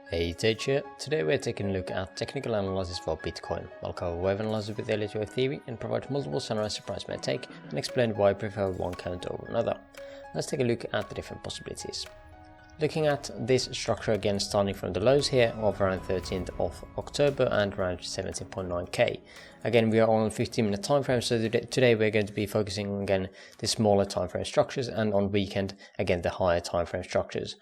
Hey teacher, today we're taking a look at technical analysis for Bitcoin. I'll cover wave analysis with Elliott Wave theory and provide multiple scenarios the price may take and explain why I prefer one counter over another. Let's take a look at the different possibilities. Looking at this structure again, starting from the lows here of around 13th of October and around 17.9k. Again, we are on 15-minute time frame, so today we're going to be focusing on again the smaller time frame structures, and on weekend again the higher time frame structures.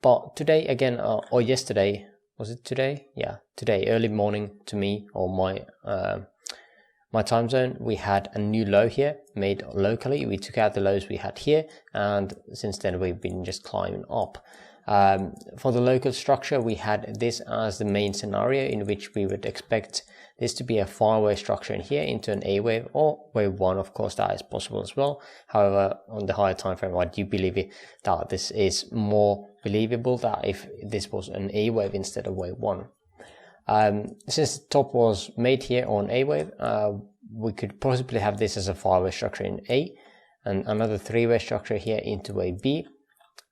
But today again, or yesterday, was it today? Yeah, today, early morning to me or my time zone, we had a new low here made locally. We took out the lows we had here, and since then we've been just climbing up. For the local structure, we had this as the main scenario in which we would expect this to be a far-away structure in here into an A wave or wave 1. Of course, that is possible as well. However, on the higher time frame, I do believe that this is more believable that if this was an A wave instead of wave 1. Since the top was made here on A wave, we could possibly have this as a far-away structure in A and another three-way structure here into wave B.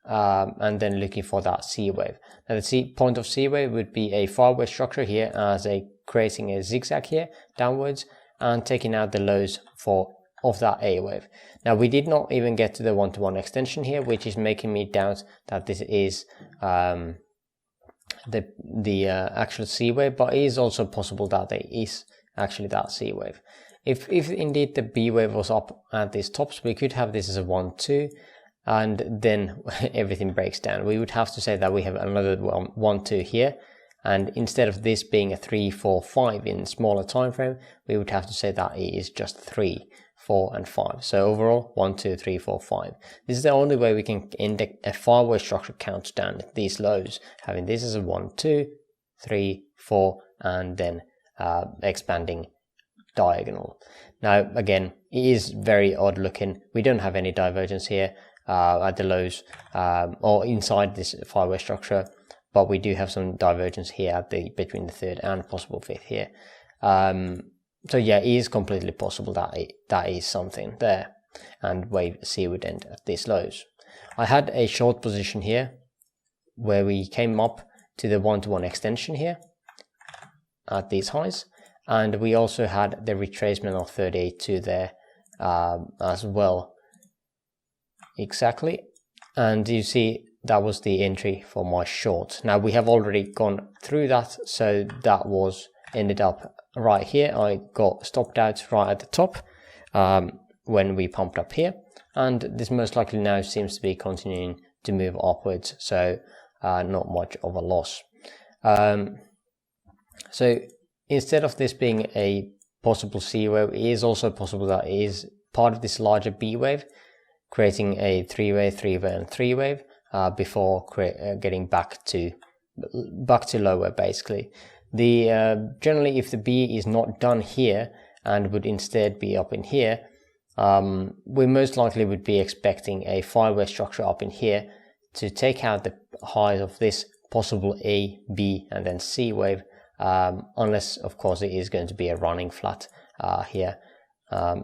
And then looking for that C wave. Now the point of C wave would be a far-away structure here as creating a zigzag here downwards and taking out the lows of that A wave. Now we did not even get to the one-to-one extension here, which is making me doubt that this is the actual C wave, but it is also possible that it is actually that C wave. If indeed the B wave was up at these tops, we could have this as a 1-2. And then everything breaks down. We would have to say that we have another 1-2 here, and instead of this being a 3, 4, 5 in smaller time frame, we would have to say that it is just 3, 4, and 5. So overall 1, 2, 3, 4, 5. This is the only way we can end a far-away structure count down these lows, having this as a 1, 2, 3, 4, and then expanding diagonal. Now again, it is very odd looking. We don't have any divergence here at the lows or inside this far-away structure, but we do have some divergence here at between the third and possible fifth here. So yeah, it is completely possible that that is something there, and wave C would end at these lows. I had a short position here where we came up to the one-to-one extension here at these highs, and we also had the retracement of 38 there as well. Exactly, and you see that was the entry for my short. Now we have already gone through that, so that was ended up right here. I got stopped out right at the top when we pumped up here, and this most likely now seems to be continuing to move upwards, so not much of a loss. So instead of this being a possible C wave, it is also possible that it is part of this larger B wave, creating a three-way, and three-wave before getting back to lower. Basically, generally if the B is not done here and would instead be up in here, we most likely would be expecting a five-way structure up in here to take out the highs of this possible A, B, and then C wave, unless of course it is going to be a running flat here.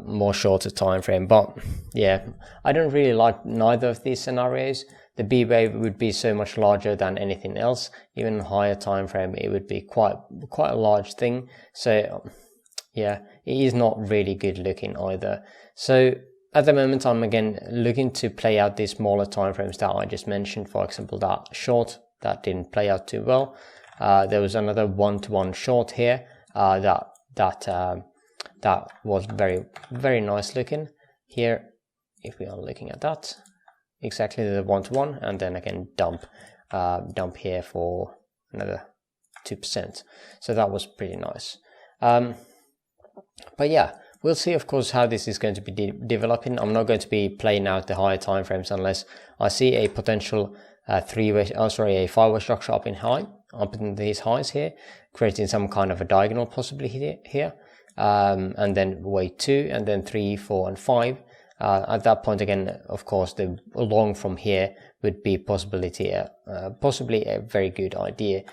More shorter time frame, but yeah, I don't really like neither of these scenarios. The B wave would be so much larger than anything else. Even higher time frame, it would be quite a large thing. So yeah, it is not really good looking either. So at the moment, I'm again looking to play out these smaller time frames that I just mentioned. For example, that short that didn't play out too well. There was another one-to-one short here that was very, very nice looking here. If we are looking at that, exactly the one-to-one, and then again dump here for another 2%. So that was pretty nice. But yeah, we'll see of course how this is going to be developing. I'm not going to be playing out the higher time frames unless I see a potential a five-way structure up in these highs here, creating some kind of a diagonal possibly here. And then wave 2, and then 3, 4, and 5. At that point again, of course, the long from here would be possibly a very good idea.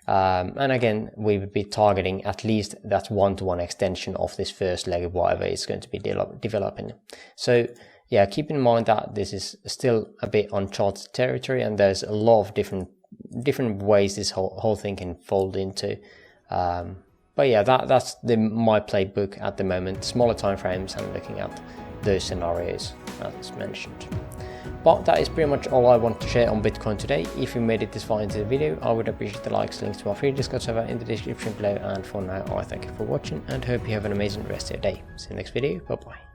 And again, we would be targeting at least that one-to-one extension of this first leg of whatever is going to be developing. So yeah, keep in mind that this is still a bit uncharted territory, and there's a lot of different different ways this whole thing can fold into. But yeah, that's my playbook at the moment. Smaller time frames and looking at those scenarios as mentioned. But that is pretty much all I want to share on Bitcoin today. If you made it this far into the video, I would appreciate the likes, links to my free Discord server in the description below. And for now, I thank you for watching and hope you have an amazing rest of your day. See you next video. Bye bye.